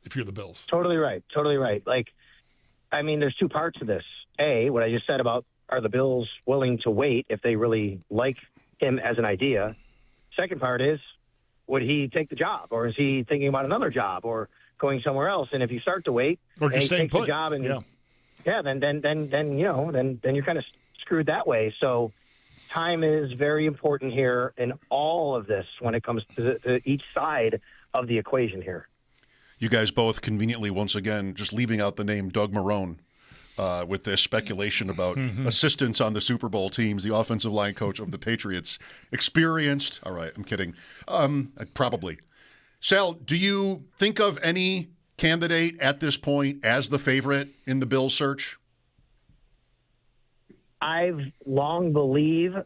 if you're the Bills. Totally right. Like, I mean, there's two parts to this. A, what I just said about are the Bills willing to wait if they really like him as an idea? Second part is, would he take the job, or is he thinking about another job or going somewhere else? And if you start to wait, or just and he staying takes put, the job, and then you're kind of screwed that way. So time is very important here in all of this when it comes to each side of the equation here. You guys both conveniently, once again, just leaving out the name Doug Marrone with this speculation about assistance on the Super Bowl teams, the offensive line coach of the Patriots. Experienced. All right, I'm kidding. Probably. Sal, do you think of any candidate at this point as the favorite in the Bills search? I've long believed,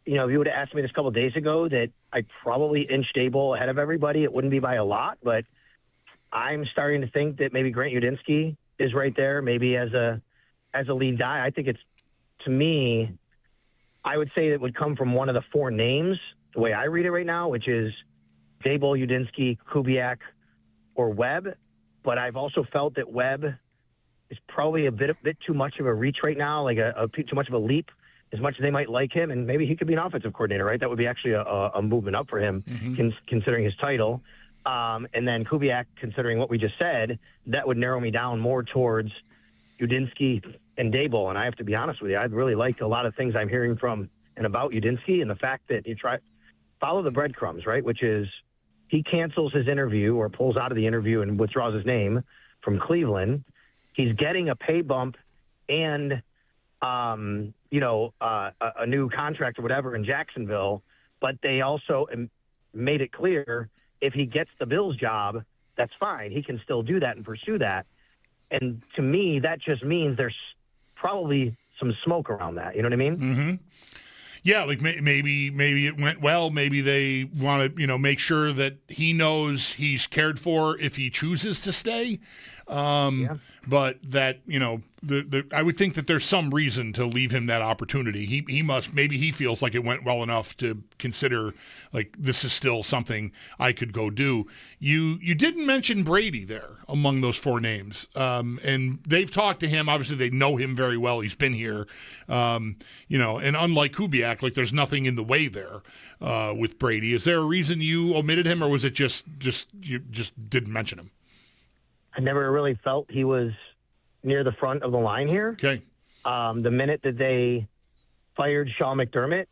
if you would have asked me this a couple of days ago, that I'd probably inch Daboll ahead of everybody. It wouldn't be by a lot, but I'm starting to think that maybe Grant Udinsky is right there, maybe as a lead guy. I think it's, to me, I would say it would come from one of the four names, the way I read it right now, which is Daboll, Udinsky, Kubiak, or Webb. But I've also felt that Webb is probably a bit too much of a reach right now, like too much of a leap, as much as they might like him. And maybe he could be an offensive coordinator, right? That would be actually a movement up for him, considering his title. And then Kubiak, considering what we just said, that would narrow me down more towards Udinsky and Daboll. And I have to be honest with you, I'd really like a lot of things I'm hearing from and about Udinsky, and the fact that you follow the breadcrumbs, right? Which is he cancels his interview or pulls out of the interview and withdraws his name from Cleveland. He's getting a pay bump and, a new contract or whatever in Jacksonville, but they also made it clear if he gets the Bills job, that's fine. He can still do that and pursue that. And to me, that just means there's probably some smoke around that. You know what I mean? Mm-hmm. Yeah, like maybe it went well. Maybe they want to, make sure that he knows he's cared for if he chooses to stay. But that, I would think that there's some reason to leave him that opportunity. Maybe he feels like it went well enough to consider, like, this is still something I could go do. You didn't mention Brady there among those four names. And they've talked to him. Obviously, they know him very well. He's been here. And unlike Kubiak, like, there's nothing in the way there with Brady. Is there a reason you omitted him, or was it just you just didn't mention him? I never really felt he was near the front of the line here. Okay. The minute that they fired Sean McDermott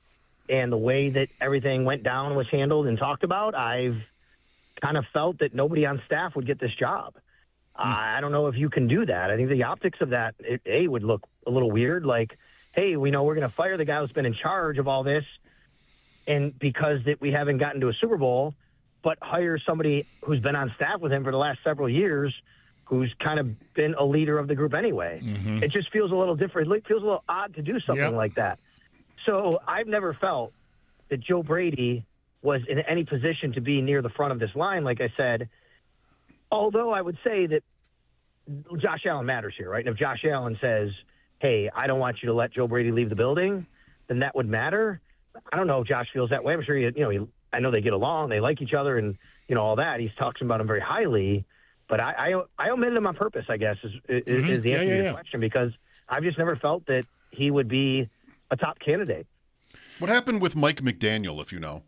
and the way that everything went down was handled and talked about, I've kind of felt that nobody on staff would get this job. I don't know if you can do that. I think the optics of that, would look a little weird. Like, hey, we know we're going to fire the guy who's been in charge of all this, and because that we haven't gotten to a Super Bowl, but hire somebody who's been on staff with him for the last several years, who's kind of been a leader of the group anyway. Mm-hmm. It just feels a little different. It feels a little odd to do something like that. So I've never felt that Joe Brady was in any position to be near the front of this line, like I said, although I would say that Josh Allen matters here, right? And if Josh Allen says, hey, I don't want you to let Joe Brady leave the building, then that would matter. I don't know if Josh feels that way. I'm sure I know they get along, they like each other, and all that. He's talking about him very highly, but I omitted him on purpose, I guess, is the answer to your question, because I've just never felt that he would be a top candidate. What happened with Mike McDaniel, if you know?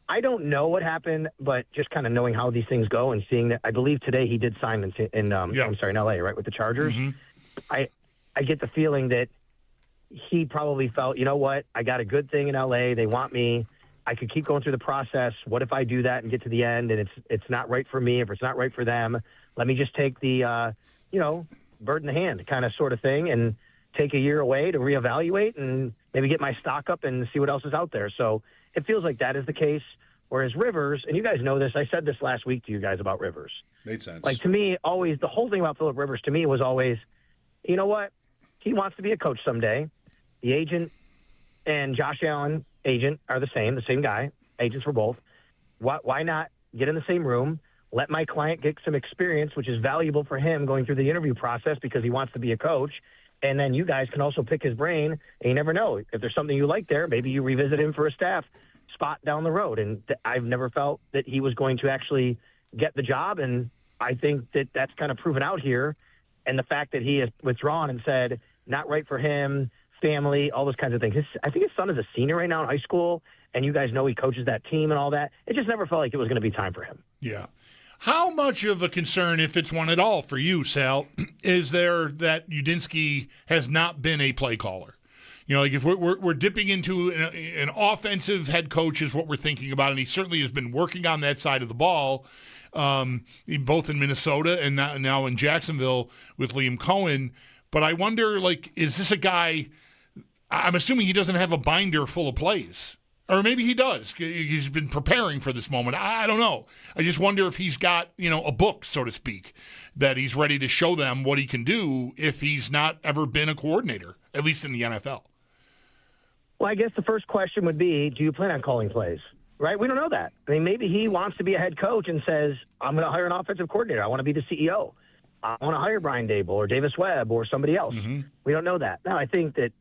I don't know what happened, but just kind of knowing how these things go and seeing that, I believe today he did sign in L.A., right, with the Chargers. Mm-hmm. I get the feeling that he probably felt, you know what, I got a good thing in L.A., they want me, I could keep going through the process. What if I do that and get to the end and it's not right for me, if it's not right for them, let me just take the, bird in the hand kind of sort of thing and take a year away to reevaluate and maybe get my stock up and see what else is out there. So it feels like that is the case. Whereas Rivers, and you guys know this, I said this last week to you guys about Rivers. Made sense. Like, to me, always, the whole thing about Phillip Rivers to me was always, you know what? He wants to be a coach someday. The agent and Josh Allen agent are the same guy. Agents for both. Why not get in the same room, let my client get some experience, which is valuable for him going through the interview process because he wants to be a coach. And then you guys can also pick his brain, and you never know. If there's something you like there, maybe you revisit him for a staff spot down the road. And I've never felt that he was going to actually get the job. And I think that that's kind of proven out here. And the fact that he has withdrawn and said, not right for him, family, all those kinds of things. I think his son is a senior right now in high school, and you guys know he coaches that team and all that. It just never felt like it was going to be time for him. Yeah. How much of a concern, if it's one at all for you, Sal, is there that Udinsky has not been a play caller? You know, like if we're dipping into an offensive head coach is what we're thinking about, and he certainly has been working on that side of the ball, both in Minnesota and now in Jacksonville with Liam Cohen. But I wonder, like, is this a guy – I'm assuming he doesn't have a binder full of plays. Or maybe he does. He's been preparing for this moment. I don't know. I just wonder if he's got, a book, so to speak, that he's ready to show them what he can do if he's not ever been a coordinator, at least in the NFL. Well, I guess the first question would be, do you plan on calling plays? Right? We don't know that. I mean, maybe he wants to be a head coach and says, I'm going to hire an offensive coordinator. I want to be the CEO. I want to hire Brian Daboll or Davis Webb or somebody else. Mm-hmm. We don't know that. Now, I think that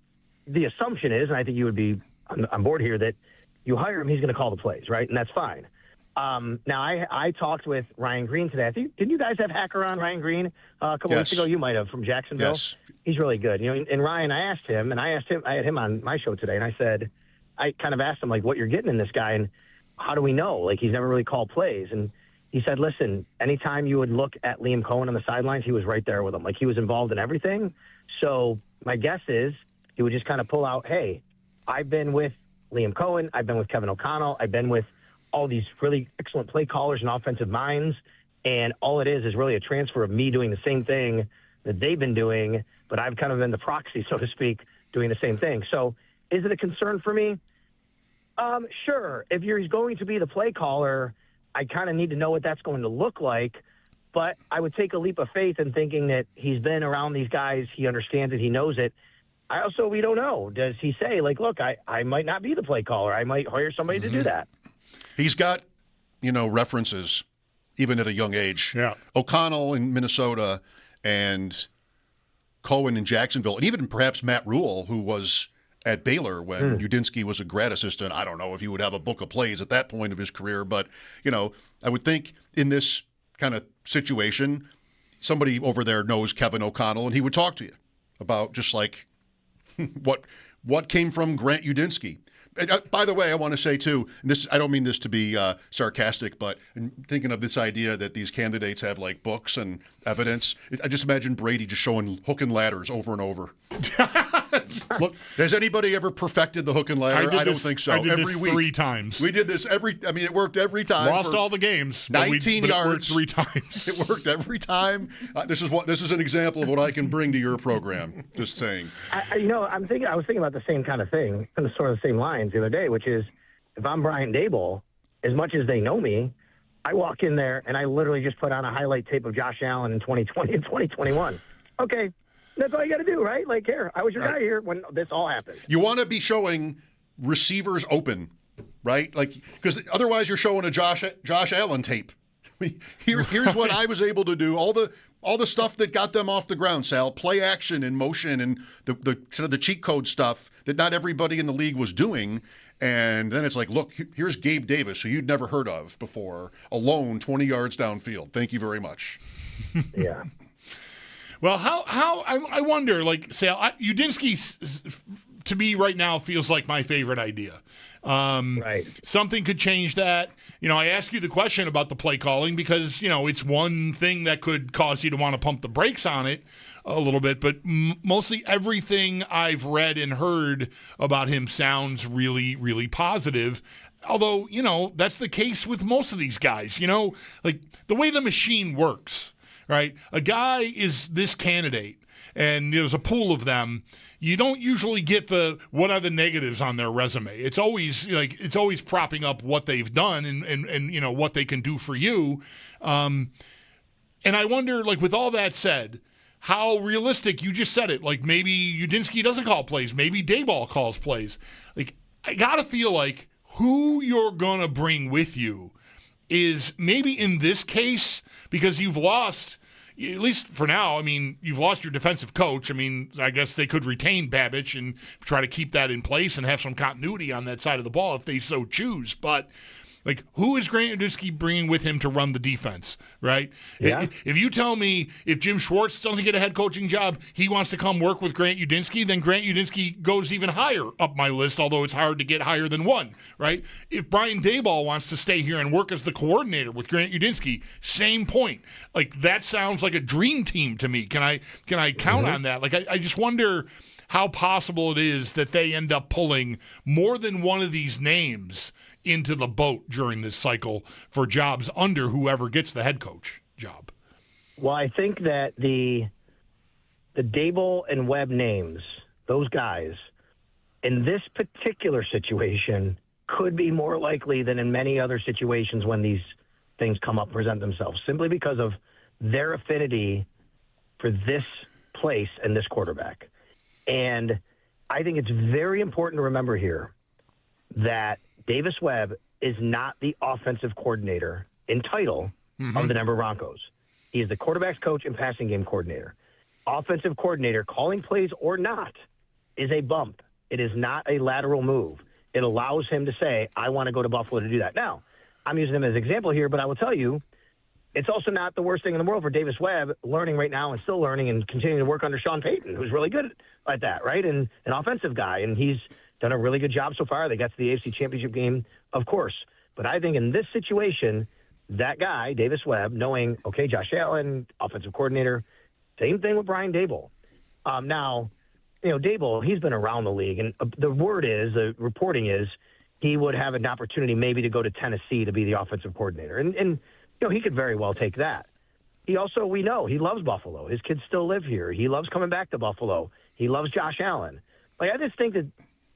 the assumption is, and I think you would be on board here, that you hire him, he's going to call the plays, right? And that's fine. Now, I talked with Ryan Green today. I think, didn't you guys have Hacker on Ryan Green a couple weeks ago? You might have, from Jacksonville. Yes. He's really good. And Ryan, I had him on my show today, and I kind of asked him, like, what you're getting in this guy, and how do we know? Like, he's never really called plays. And he said, listen, anytime you would look at Liam Cohen on the sidelines, he was right there with him. Like, he was involved in everything. So my guess is he would just kind of pull out, hey, I've been with Liam Cohen, I've been with Kevin O'Connell, I've been with all these really excellent play callers and offensive minds, and all it is really a transfer of me doing the same thing that they've been doing, but I've kind of been the proxy, so to speak, doing the same thing. So is it a concern for me? Sure. If he's going to be the play caller, I kind of need to know what that's going to look like, but I would take a leap of faith in thinking that he's been around these guys, he understands it, he knows it. We don't know. Does he say, like, look, I might not be the play caller. I might hire somebody to do that. He's got, references, even at a young age. Yeah. O'Connell in Minnesota and Cohen in Jacksonville, and even perhaps Matt Rule, who was at Baylor when Udinsky was a grad assistant. I don't know if he would have a book of plays at that point of his career, but, I would think in this kind of situation, somebody over there knows Kevin O'Connell, and he would talk to you about just like, what came from Grant Udinsky. By the way, I want to say, too, and I don't mean this to be sarcastic, but in thinking of this idea that these candidates have, like, books and evidence, I just imagine Brady just showing hook and ladders over and over. Look, has anybody ever perfected the hook and ladder? I don't think so. I did every this week. 3 times. We did this it worked every time. Lost all the games. 19 yards. It worked 3 times. It worked every time. This is an example of what I can bring to your program. Just saying. I was thinking about the same kind of thing, and sort of the same lines the other day, which is, if I'm Brian Daboll, as much as they know me, I walk in there and I literally just put on a highlight tape of Josh Allen in 2020 and 2021. Okay. That's all you got to do, right? Like, here, I was your guy here when this all happened. You want to be showing receivers open, right? Like, because otherwise you're showing a Josh Allen tape. Here's what I was able to do. All the stuff that got them off the ground, Sal. Play action and motion and the sort of the cheat code stuff that not everybody in the league was doing. And then it's like, look, here's Gabe Davis, who you'd never heard of before, alone 20 yards downfield. Thank you very much. Yeah. Well, I wonder, like, Sal, Udinsky, to me right now, feels like my favorite idea. Right. Something could change that. I ask you the question about the play calling because, it's one thing that could cause you to want to pump the brakes on it a little bit, but mostly everything I've read and heard about him sounds really, really positive. Although, that's the case with most of these guys, like the way the machine works. Right? A guy is this candidate, and there's a pool of them. You don't usually get what are the negatives on their resume. It's always propping up what they've done and what they can do for you. And I wonder, like, with all that said, how realistic, you just said it, like maybe Udinsky doesn't call plays, maybe Daboll calls plays. Like, I gotta feel like who you're gonna bring with you is maybe in this case, because you've lost, at least for now, you've lost your defensive coach. I guess they could retain Babich and try to keep that in place and have some continuity on that side of the ball if they so choose. But Like, who is Grant Udinski bringing with him to run the defense, right? Yeah. If you tell me if Jim Schwartz doesn't get a head coaching job, he wants to come work with Grant Udinski, then Grant Udinski goes even higher up my list, although it's hard to get higher than one, right? If Brian Daboll wants to stay here and work as the coordinator with Grant Udinski, same point. Like, that sounds like a dream team to me. Can I count on that? Like, I just wonder how possible it is that they end up pulling more than one of these names into the boat during this cycle for jobs under whoever gets the head coach job. Well, I think that the Daboll and Webb names, those guys, in this particular situation could be more likely than in many other situations when these things come up, present themselves, simply because of their affinity for this place and this quarterback. And I think it's very important to remember here that Davis Webb is not the offensive coordinator in title of the Denver Broncos. He is the quarterback's coach and passing game coordinator. Offensive coordinator, calling plays or not, is a bump. It is not a lateral move. It allows him to say, I want to go to Buffalo to do that. Now, I'm using him as an example here, but I will tell you, it's also not the worst thing in the world for Davis Webb, learning right now and still learning and continuing to work under Sean Payton, who's really good at that, right? And an offensive guy, and he's done a really good job so far. They got to the AFC Championship game, of course. But I think in this situation, that guy, Davis Webb, knowing, okay, Josh Allen, offensive coordinator, same thing with Brian Daboll. Now, Daboll, he's been around the league, and the reporting is, he would have an opportunity maybe to go to Tennessee to be the offensive coordinator. And he could very well take that. He also, we know, he loves Buffalo. His kids still live here. He loves coming back to Buffalo. He loves Josh Allen. Like, I just think that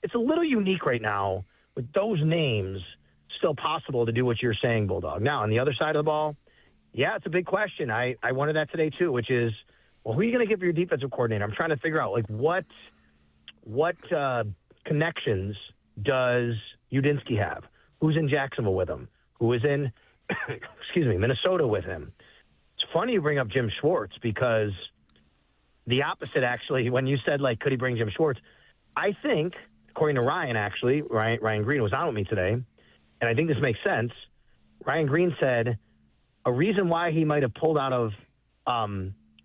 it's a little unique right now with those names still possible to do what you're saying, Bulldog. Now, on the other side of the ball, yeah, it's a big question. I wanted that today too, which is, well, who are you going to get for your defensive coordinator? I'm trying to figure out, like, what connections does Udinsky have? Who's in Jacksonville with him? Who is in, Minnesota with him? It's funny you bring up Jim Schwartz, because the opposite, actually, when you said, like, could he bring Jim Schwartz? I think, according to Ryan, actually, Ryan Green was on with me today, and I think this makes sense. Ryan Green said a reason why he might have pulled out of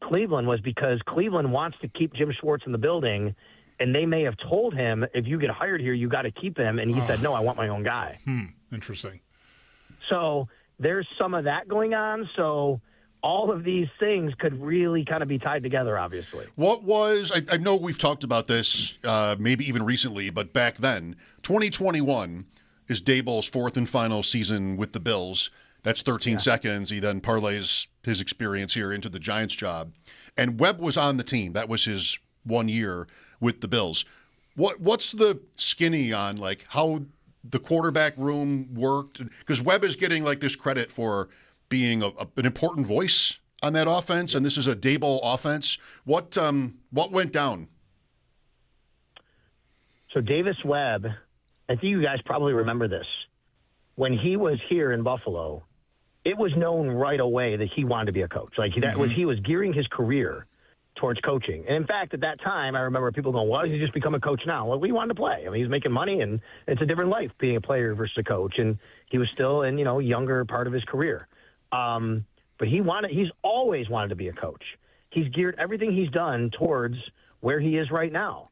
Cleveland was because Cleveland wants to keep Jim Schwartz in the building, and they may have told him, if you get hired here, you got to keep him. And he said, no, I want my own guy. Interesting. So there's some of that going on. So all of these things could really kind of be tied together, obviously. What was, I know we've talked about this maybe even recently, but back then, 2021 is Daboll's fourth and final season with the Bills. That's 13 seconds. He then parlays his experience here into the Giants job. And Webb was on the team. That was his 1 year with the Bills. What's the skinny on, like, how the quarterback room worked? Because Webb is getting, like, this credit for being an important voice on that offense, and this is a Daboll offense. What went down? So Davis Webb, I think you guys probably remember this. When he was here in Buffalo, it was known right away that he wanted to be a coach. Like, he was gearing his career towards coaching. And in fact, at that time, I remember people going, well, he's just become a coach now. Well, we wanted to play. I mean, he's making money, and it's a different life being a player versus a coach. And he was still in, younger part of his career. But he's always wanted to be a coach. He's geared everything he's done towards where he is right now.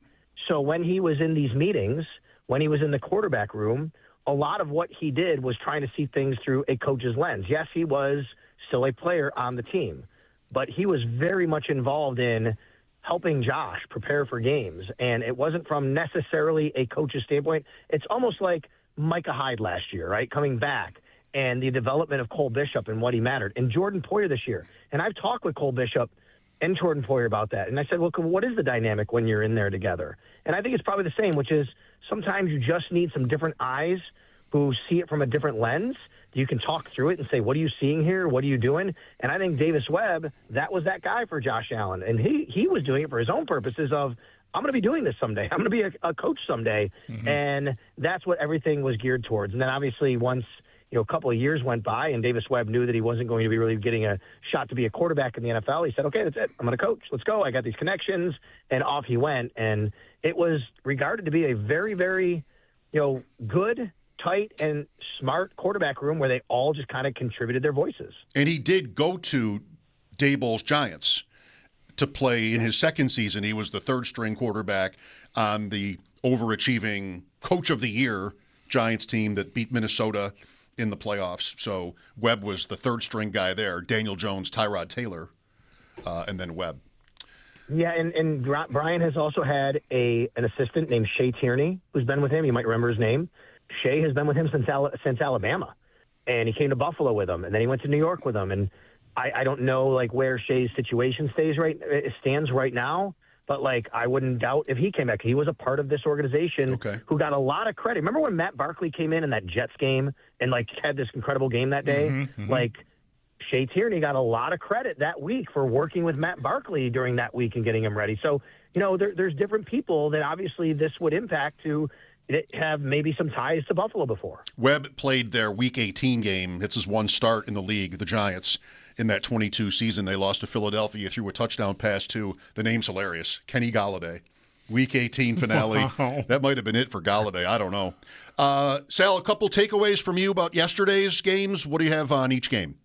So when he was in these meetings, when he was in the quarterback room, a lot of what he did was trying to see things through a coach's lens. Yes, he was still a player on the team, but he was very much involved in helping Josh prepare for games. And it wasn't from necessarily a coach's standpoint. It's almost like Micah Hyde last year, right? Coming back, and the development of Cole Bishop and what he mattered. And Jordan Poyer this year. And I've talked with Cole Bishop and Jordan Poyer about that. And I said, well, what is the dynamic when you're in there together? And I think it's probably the same, which is sometimes you just need some different eyes who see it from a different lens. You can talk through it and say, what are you seeing here? What are you doing? And I think Davis Webb, that was that guy for Josh Allen. And he was doing it for his own purposes of, I'm going to be doing this someday. I'm going to be a coach someday. And that's what everything was geared towards. And then obviously once a couple of years went by and Davis Webb knew that he wasn't going to be really getting a shot to be a quarterback in the NFL, he said, okay, that's it. I'm going to coach. Let's go. I got these connections. And off he went. And it was regarded to be a very, very, good tight and smart quarterback room where they all just kind of contributed their voices. And he did go to Daboll's Giants to play in his second season. He was the third-string quarterback on the overachieving Coach of the Year Giants team that beat Minnesota in the playoffs. So Webb was the third-string guy there. Daniel Jones, Tyrod Taylor, and then Webb. Yeah, and Brian has also had an assistant named Shea Tierney who's been with him. You might remember his name. Shea has been with him since Alabama, and he came to Buffalo with him, and then he went to New York with him. And I don't know like where Shea's situation stands right now, but like I wouldn't doubt if he came back. He was a part of this organization who got a lot of credit. Remember when Matt Barkley came in that Jets game and like had this incredible game that day? Like Shea Tierney got a lot of credit that week for working with Matt Barkley during that week and getting him ready. So, there's different people that obviously this would impact to have maybe some ties to Buffalo before. Webb played their Week 18 game. It's his one start in the league, the Giants. In that 22 season, they lost to Philadelphia through a touchdown pass to, the name's hilarious, Kenny Galladay. Week 18 finale. Wow. That might have been it for Galladay. I don't know. Sal, a couple takeaways from you about yesterday's games. What do you have on each game?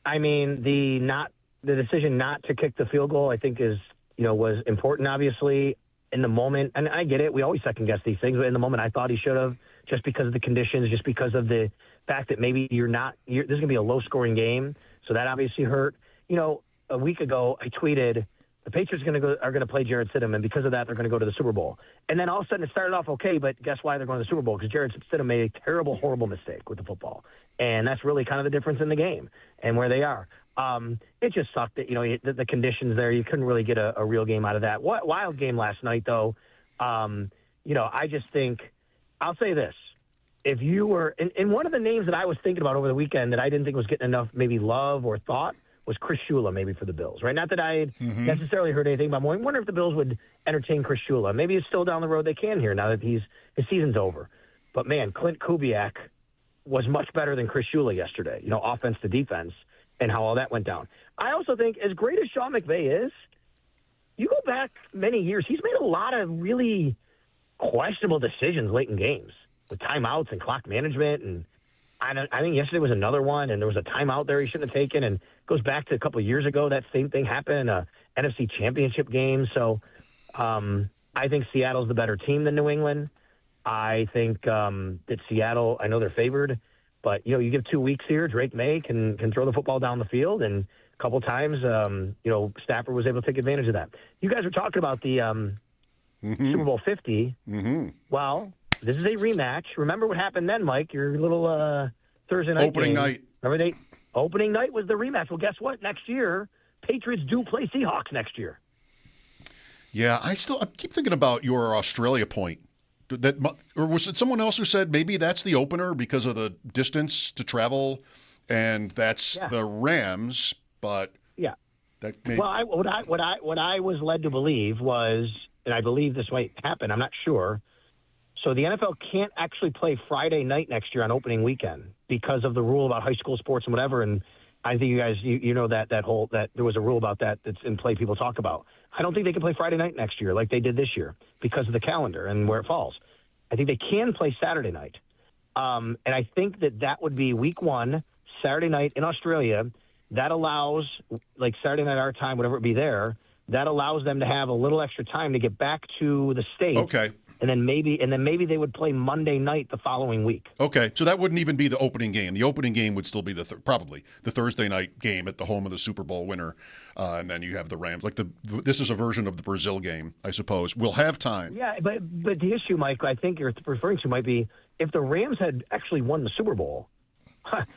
I mean, the decision not to kick the field goal, I think was important, obviously, in the moment. And I get it. We always second guess these things. But in the moment, I thought he should have, just because of the conditions, just because of the fact that maybe this is going to be a low scoring game. So that obviously hurt. A week ago, I tweeted, the Patriots are going to play Jarrett Stidham, and because of that, they're going to go to the Super Bowl. And then all of a sudden, it started off okay, but guess why they're going to the Super Bowl? Because Jarrett Stidham made a terrible, horrible mistake with the football. And that's really kind of the difference in the game and where they are. It just sucked that, the conditions there, you couldn't really get a real game out of that. Wild game last night, though. I just think, I'll say this. If you were, and one of the names that I was thinking about over the weekend that I didn't think was getting enough maybe love or thought was Chris Shula, maybe for the Bills, right? Not that I had necessarily heard anything, but I wonder if the Bills would entertain Chris Shula. Maybe it's still down the road they can here now that his season's over. But man, Clint Kubiak was much better than Chris Shula yesterday, offense to defense and how all that went down. I also think as great as Sean McVay is, you go back many years, he's made a lot of really questionable decisions late in games with timeouts and clock management. And I think yesterday was another one, and there was a timeout there he shouldn't have taken. And it goes back to a couple of years ago, that same thing happened, NFC Championship game. So I think Seattle's the better team than New England. I think that Seattle, I know they're favored, but, you give 2 weeks here, Drake May can throw the football down the field, and a couple times, Stafford was able to take advantage of that. You guys were talking about the Super Bowl 50. Well, this is a rematch. Remember what happened then, Mike? Your little Thursday night opening game. night. Remember opening night was the rematch. Well, guess what? Next year, Patriots do play Seahawks next year. Yeah, I keep thinking about your Australia point. Or was it someone else who said maybe that's the opener because of the distance to travel, and that's the Rams? But that well, what I was led to believe was, and I believe this might happen, I'm not sure. So the NFL can't actually play Friday night next year on opening weekend because of the rule about high school sports and whatever. And I think you guys, you know that there was a rule about that that's in play. People talk about. I don't think they can play Friday night next year like they did this year because of the calendar and where it falls. I think they can play Saturday night, and I think that would be week 1, Saturday night in Australia. That allows, like Saturday night our time, whatever it be there. That allows them to have a little extra time to get back to the States. Okay. And then maybe they would play Monday night the following week. Okay, so that wouldn't even be the opening game. The opening game would still be probably the Thursday night game at the home of the Super Bowl winner, and then you have the Rams. This is a version of the Brazil game, I suppose. We'll have time. Yeah, but the issue, Mike, I think you're referring to might be if the Rams had actually won the Super Bowl.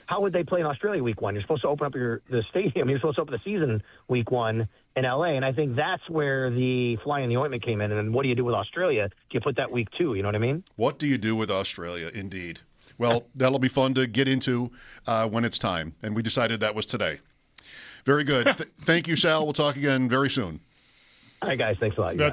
How would they play in Australia week 1? You're supposed to open up the stadium. You're supposed to open the season week 1 in LA. And I think that's where the fly in the ointment came in. And what do you do with Australia? Do you put that week 2? You know what I mean? What do you do with Australia? Indeed. Well, that'll be fun to get into when it's time. And we decided that was today. Very good. Thank you, Sal. We'll talk again very soon. All right, guys. Thanks a lot.